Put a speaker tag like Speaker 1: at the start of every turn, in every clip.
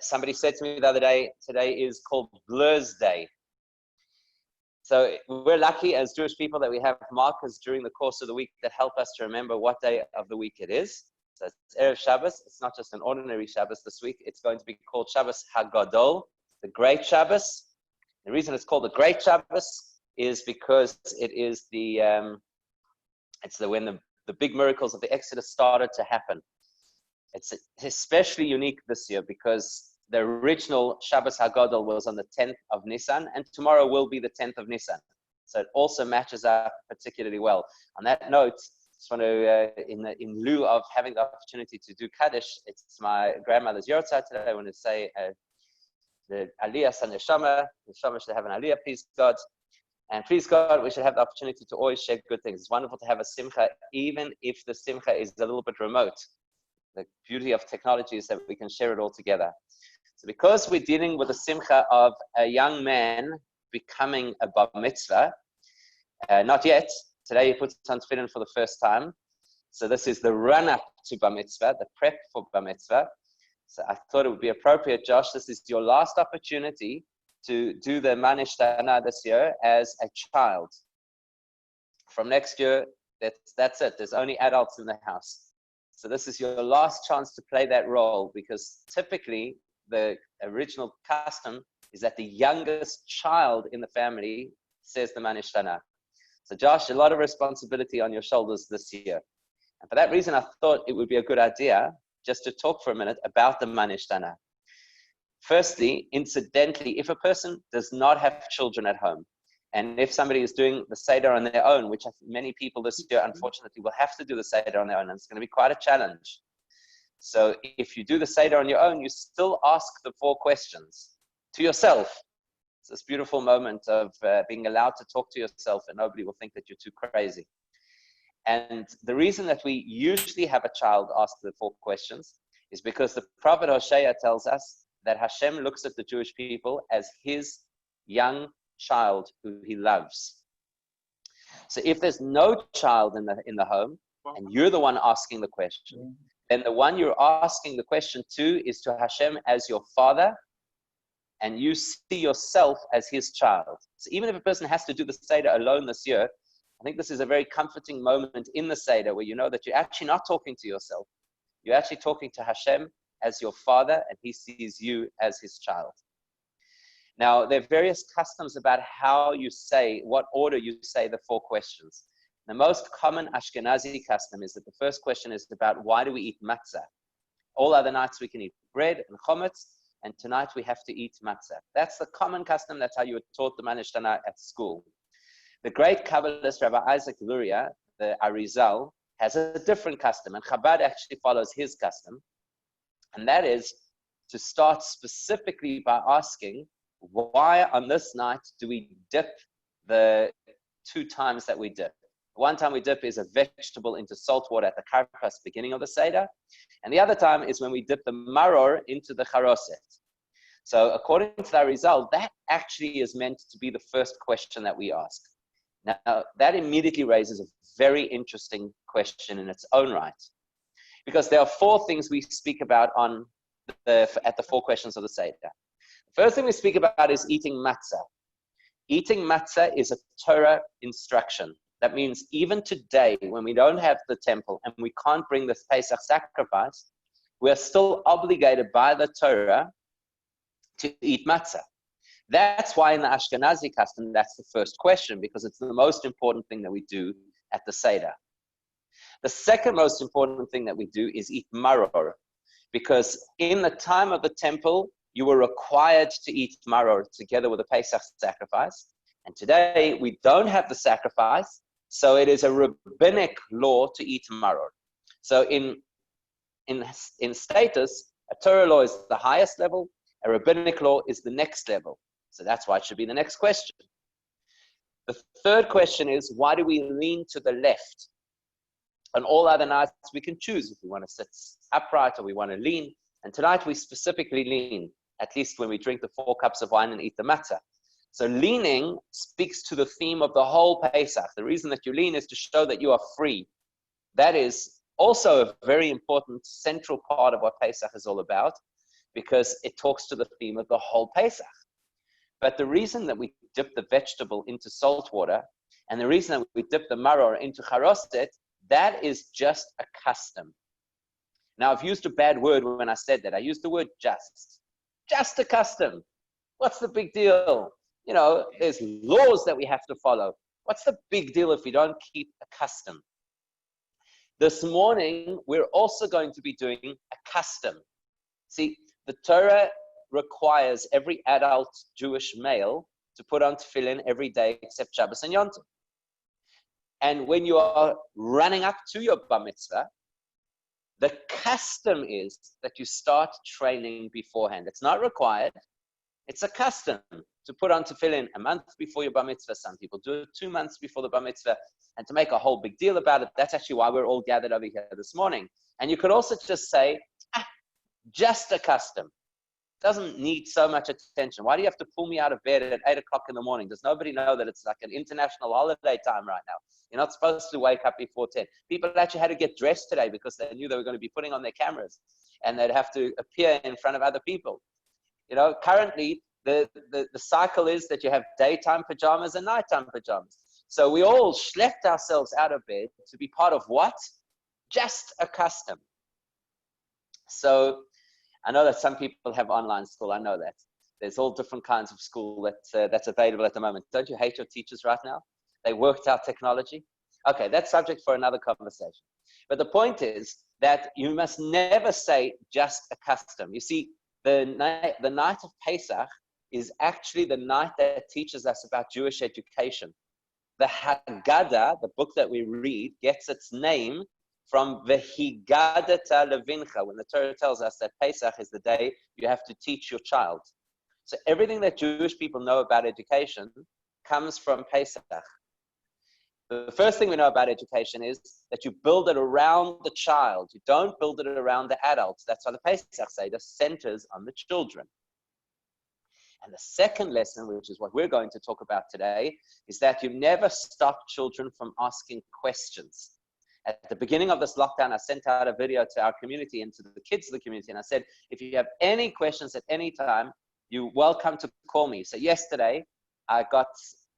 Speaker 1: Somebody said to me the other day, today is called Blur's Day. So we're lucky as Jewish people that we have markers during the course of the week that help us to remember what day of the week it is. So it's Erev Shabbos. It's not just an ordinary Shabbos this week. It's going to be called Shabbos Hagodol, the Great Shabbos. The reason it's called the Great Shabbos is because it is when the big miracles of the Exodus started to happen. It's especially unique this year because the original Shabbos Hagodol was on the 10th of Nisan, and tomorrow will be the 10th of Nisan. So it also matches up particularly well. On that note, I just want to, in lieu of having the opportunity to do Kaddish, it's my grandmother's Yortzeit today. I want to say the Aliyah San Neshama should have an Aliyah, please God. And please God, we should have the opportunity to always share good things. It's wonderful to have a simcha, even if the simcha is a little bit remote. The beauty of technology is that we can share it all together. So because we're dealing with the simcha of a young man becoming a bar mitzvah, not yet, today he puts on tefillin for the first time. So this is the run-up to bar mitzvah, the prep for bar mitzvah. So I thought it would be appropriate, Josh, this is your last opportunity to do the manishtana this year as a child. From next year, that's it. There's only adults in the house. So this is your last chance to play that role, because typically the original custom is that the youngest child in the family says the manishtana. So Josh, a lot of responsibility on your shoulders this year. And for that reason, I thought it would be a good idea just to talk for a minute about the manishtana. Firstly, incidentally, if a person does not have children at home, and if somebody is doing the Seder on their own, which many people this year, unfortunately, will have to do the Seder on their own, and it's going to be quite a challenge. So if you do the Seder on your own, you still ask the 4 questions to yourself. It's this beautiful moment of being allowed to talk to yourself, and nobody will think that you're too crazy. And the reason that we usually have a child ask the 4 questions is because the prophet Hosea tells us that Hashem looks at the Jewish people as his young child who he loves. So if there's no child in the home, and you're the one asking the question, then the one you're asking the question to is to Hashem as your father, and you see yourself as his child. So even if a person has to do the Seder alone this year, I think this is a very comforting moment in the Seder where you know that you're actually not talking to yourself. You're actually talking to Hashem as your father, and he sees you as his child. Now, there are various customs about how you say, what order you say the 4 questions. The most common Ashkenazi custom is that the first question is about why do we eat matzah? All other nights we can eat bread and chometz, and tonight we have to eat matzah. That's the common custom. That's how you were taught the manishtana at school. The great Kabbalist Rabbi Isaac Luria, the Arizal, has a different custom, and Chabad actually follows his custom. And that is to start specifically by asking, why on this night do we dip the 2 times that we dip? One time we dip is a vegetable into salt water at the karpas, beginning of the Seder. And the other time is when we dip the maror into the charoset. So according to the result, that actually is meant to be the first question that we ask. Now, that immediately raises a very interesting question in its own right. Because there are 4 things we speak about at the 4 questions of the Seder. The first thing we speak about is eating matzah. Eating matzah is a Torah instruction. That means even today, when we don't have the temple and we can't bring the Pesach sacrifice, we're still obligated by the Torah to eat matzah. That's why in the Ashkenazi custom, that's the first question, because it's the most important thing that we do at the Seder. The second most important thing that we do is eat maror, because in the time of the temple, you were required to eat maror together with the Pesach sacrifice. And today, we don't have the sacrifice, so it is a rabbinic law to eat maror. So in status, a Torah law is the highest level, a rabbinic law is the next level. So that's why it should be the next question. The third question is, why do we lean to the left? On all other nights, we can choose if we want to sit upright or we want to lean. And tonight, we specifically lean, at least when we drink the 4 cups of wine and eat the matzah. So leaning speaks to the theme of the whole Pesach. The reason that you lean is to show that you are free. That is also a very important central part of what Pesach is all about, because it talks to the theme of the whole Pesach. But the reason that we dip the vegetable into salt water, and the reason that we dip the maror into charoset, that is just a custom. Now, I've used a bad word when I said that. I used the word just. Just a custom. What's the big deal? You know, there's laws that we have to follow. What's the big deal if we don't keep a custom? This morning, we're also going to be doing a custom. See, the Torah requires every adult Jewish male to put on tefillin every day except Shabbos and Yom Tov. And when you are running up to your bar mitzvah, the custom is that you start training beforehand. It's not required. It's a custom to put on tefillin a month before your bar mitzvah. Some people do it 2 months before the bar mitzvah. And to make a whole big deal about it, that's actually why we're all gathered over here this morning. And you could also just say, just a custom. Doesn't need so much attention. Why do you have to pull me out of bed at 8 o'clock in the morning? Does nobody know that it's like an international holiday time right now? You're not supposed to wake up before 10. People actually had to get dressed today because they knew they were going to be putting on their cameras and they'd have to appear in front of other people. You know, currently the cycle is that you have daytime pajamas and nighttime pajamas. So we all schlepped ourselves out of bed to be part of what? Just a custom. So I know that some people have online school. I know that. There's all different kinds of school that's available at the moment. Don't you hate your teachers right now? They worked out technology. Okay, that's subject for another conversation. But the point is that you must never say just a custom. You see, the night of Pesach is actually the night that teaches us about Jewish education. The Haggadah, the book that we read, gets its name from Vehigadata Levincha, when the Torah tells us that Pesach is the day you have to teach your child. So everything that Jewish people know about education comes from Pesach. The first thing we know about education is that you build it around the child. You don't build it around the adults. That's why the Pesach Seder centers on the children. And the second lesson, which is what we're going to talk about today, is that you never stop children from asking questions. At the beginning of this lockdown, I sent out a video to our community and to the kids of the community, and I said, if you have any questions at any time, you're welcome to call me. So yesterday, I got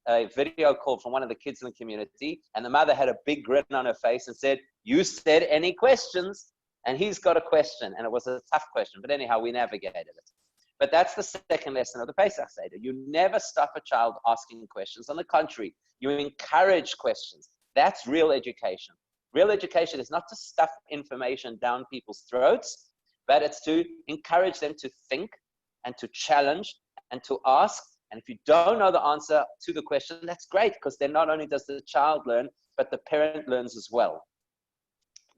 Speaker 1: a video call from one of the kids in the community, and the mother had a big grin on her face and said, you said any questions? And he's got a question, and it was a tough question, but anyhow, we navigated it. But that's the second lesson of the Pesach Seder. You never stop a child asking questions. On the contrary, you encourage questions. That's real education. Real education is not to stuff information down people's throats, but it's to encourage them to think and to challenge and to ask. And if you don't know the answer to the question, that's great, because then not only does the child learn, but the parent learns as well.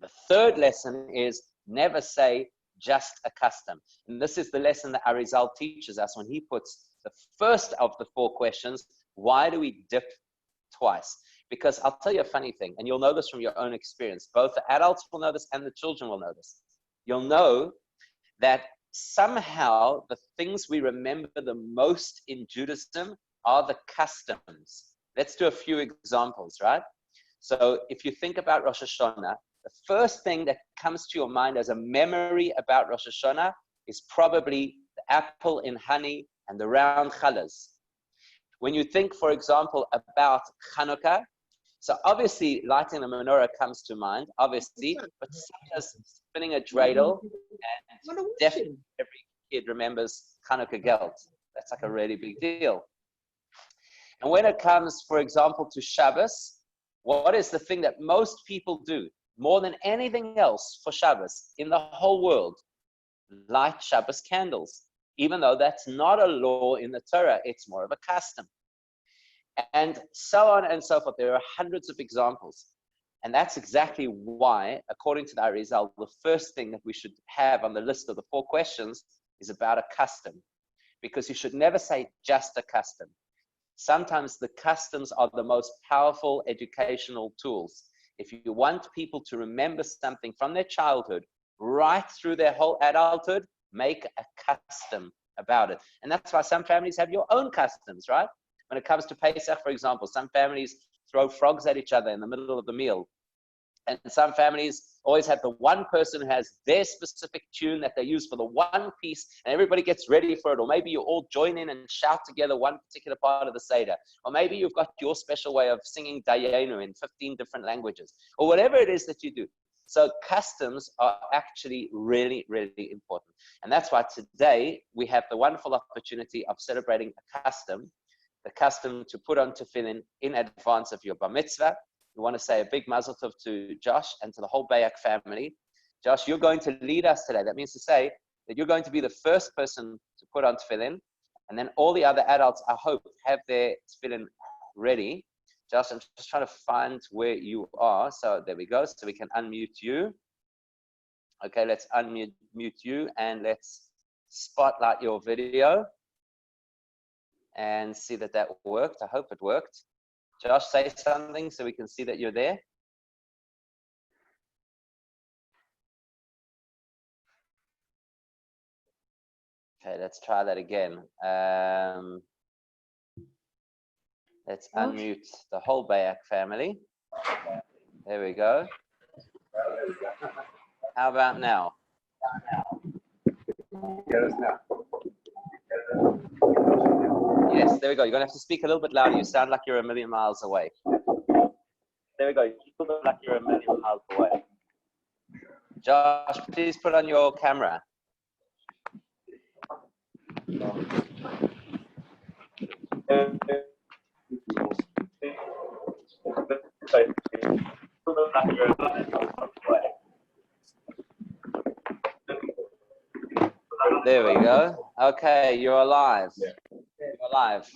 Speaker 1: The third lesson is never say just a custom. And this is the lesson that Arizal teaches us when he puts the first of the 4 questions, why do we dip twice? Because I'll tell you a funny thing, and you'll know this from your own experience. Both the adults will know this and the children will know this. You'll know that somehow the things we remember the most in Judaism are the customs. Let's do a few examples, right? So if you think about Rosh Hashanah, the first thing that comes to your mind as a memory about Rosh Hashanah is probably the apple in honey and the round challahs. When you think, for example, about Hanukkah, so obviously lighting the menorah comes to mind, obviously, but such as spinning a dreidel, and definitely every kid remembers Hanukkah gelt. That's like a really big deal. And when it comes, for example, to Shabbos, what is the thing that most people do more than anything else for Shabbos in the whole world? Light Shabbos candles. Even though that's not a law in the Torah, it's more of a custom. And so on and so forth. There are hundreds of examples. And that's exactly why, according to the Arizal, the first thing that we should have on the list of the 4 questions is about a custom. Because you should never say just a custom. Sometimes the customs are the most powerful educational tools. If you want people to remember something from their childhood right through their whole adulthood, make a custom about it. And that's why some families have your own customs, right? When it comes to Pesach, for example, some families throw frogs at each other in the middle of the meal. And some families always have the one person who has their specific tune that they use for the one piece, and everybody gets ready for it. Or maybe you all join in and shout together one particular part of the Seder. Or maybe you've got your special way of singing Dayenu in 15 different languages, or whatever it is that you do. So customs are actually really, really important. And that's why today we have the wonderful opportunity of celebrating a custom, the custom to put on tefillin in advance of your bar mitzvah. We want to say a big mazel tov to Josh and to the whole Bayak family. Josh, you're going to lead us today. That means to say that you're going to be the first person to put on tefillin, and then all the other adults, I hope, have their tefillin ready. Josh, I'm just trying to find where you are. So there we go. So we can unmute you. Okay, let's unmute you and let's spotlight your video and see that that worked. I hope it worked. Josh, say something so we can see that you're there. Okay, let's try that again. Let's unmute the whole Bayak family. There we go. How about now? Yes, there we go. You're going to have to speak a little bit louder. You sound like you're a million miles away. There we go. You look like you're a million miles away. Josh, please put on your camera. There we go. Okay, you're alive. You're alive.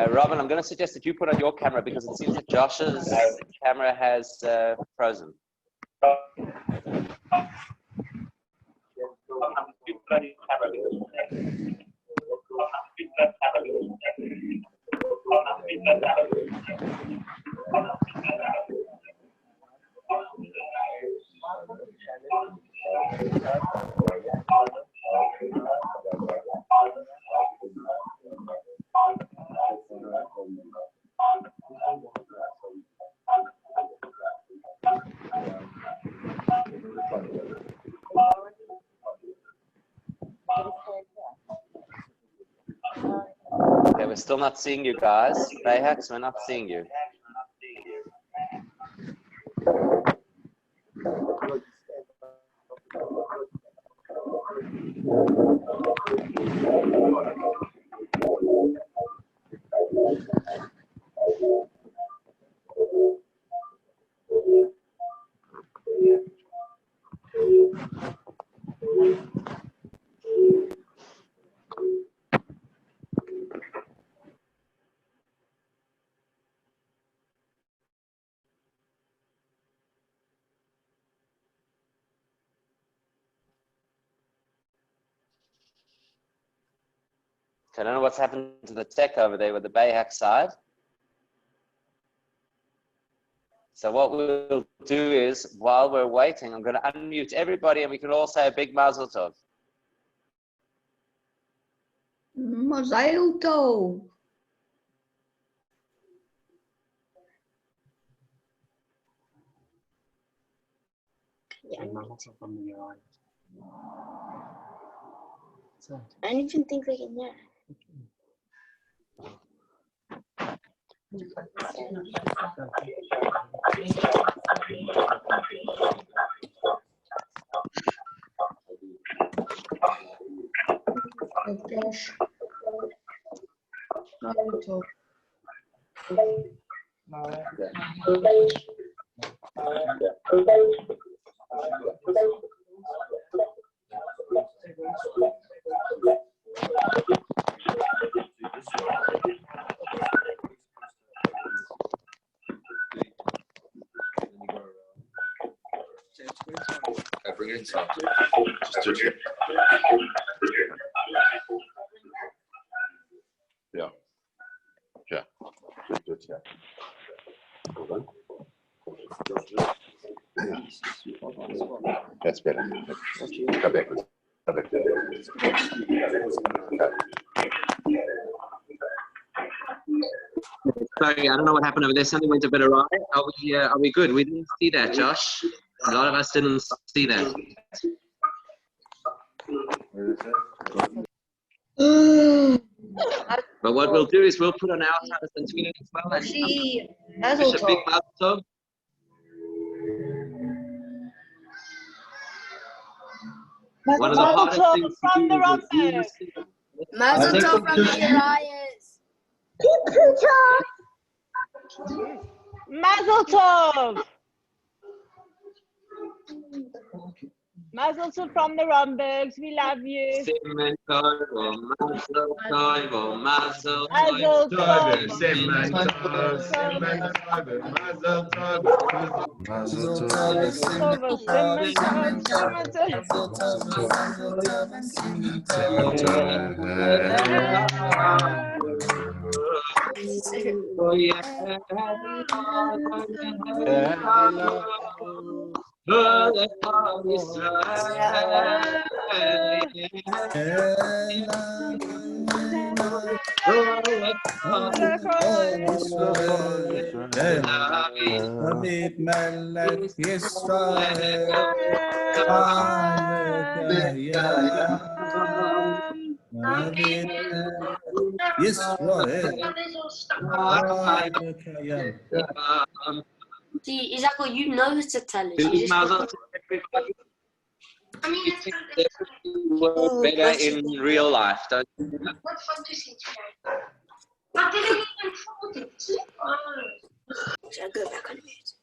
Speaker 1: Robin, I'm going to suggest that you put on your camera because it seems that Josh's camera has frozen. Okay, we're still not seeing you guys. Bayhaks, we're not seeing you. I don't know what's happened to the tech over there with the Bayhak side. So what we'll do is, while we're waiting, I'm going to unmute everybody and we can all say a big mazel tov.
Speaker 2: Mazel tov. I don't even think we can hear.
Speaker 3: Bring it inside. Just touch it. Yeah. Yeah. Good, yeah. That's better. Come back. Come back.
Speaker 1: Sorry, I don't know what happened over there. Something went a bit awry. Are we good? We didn't see that, Josh. A lot of us didn't see that. But what we'll do is we'll put on our Shabbos and Tefillin as well. And wish a big mazel tov. One of the hardest things to do is
Speaker 2: Mazel tov from the Uriahs.
Speaker 4: Mazel tov. Mazel tov from the Rombergs. We love you.
Speaker 1: Mazel tov, mazel tov, mazel
Speaker 4: Mazel tov.
Speaker 5: David Melech Yisrael, David Yisrael,
Speaker 2: See, Isaac, you know how to tell us. You just
Speaker 1: I mean, it's better in real life, don't you?
Speaker 2: I'll go back on mute.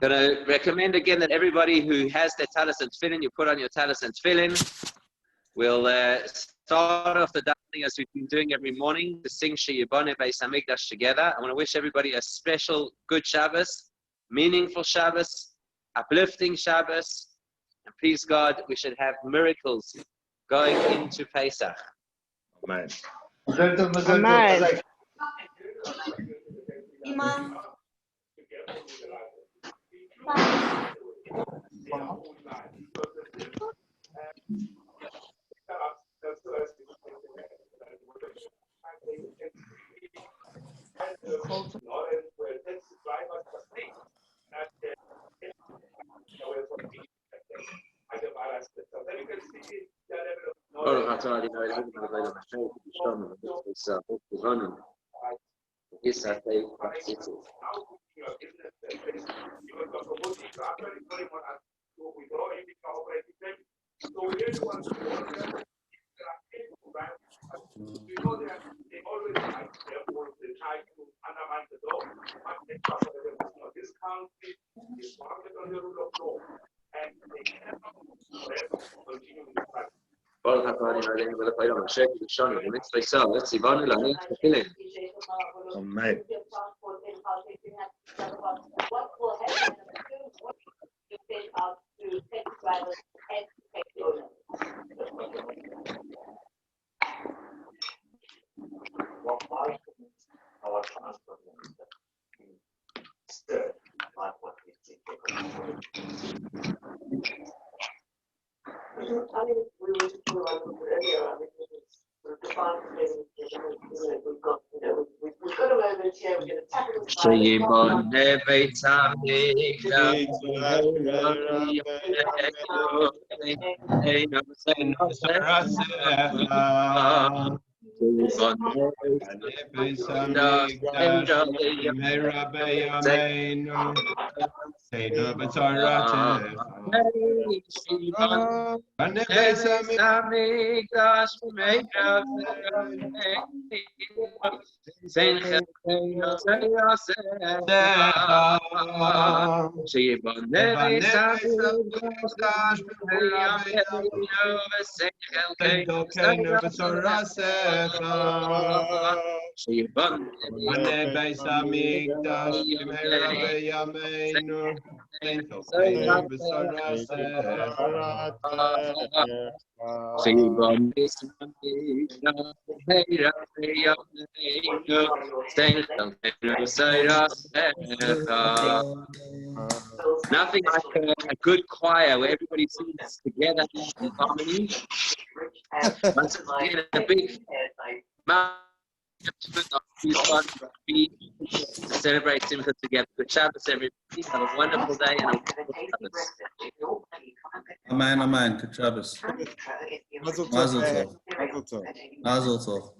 Speaker 1: I'm going to recommend again that everybody who has their talis and tefillin, you put on your talis and tefillin. We'll start off the davening as we've been doing every morning to sing Sheyiboneh Beis Hamikdash together. I want to wish everybody a special good Shabbos, meaningful Shabbos, uplifting Shabbos, and please God, we should have miracles going into Pesach.
Speaker 3: Amen.
Speaker 4: Amen.
Speaker 3: Amen.
Speaker 1: Sheyiboneh Beis Hamikdash. Nothing like a good choir where everybody sings together in harmony. Once again, a big to celebrate Simcha together. Good Shabbos, everybody. Have a wonderful day and a wonderful Shabbos.
Speaker 5: Amen, amen. Good Shabbos.
Speaker 6: Mazel
Speaker 5: Mazel
Speaker 6: tov.
Speaker 5: tov.
Speaker 6: Mazel tov.
Speaker 5: Mazel tov.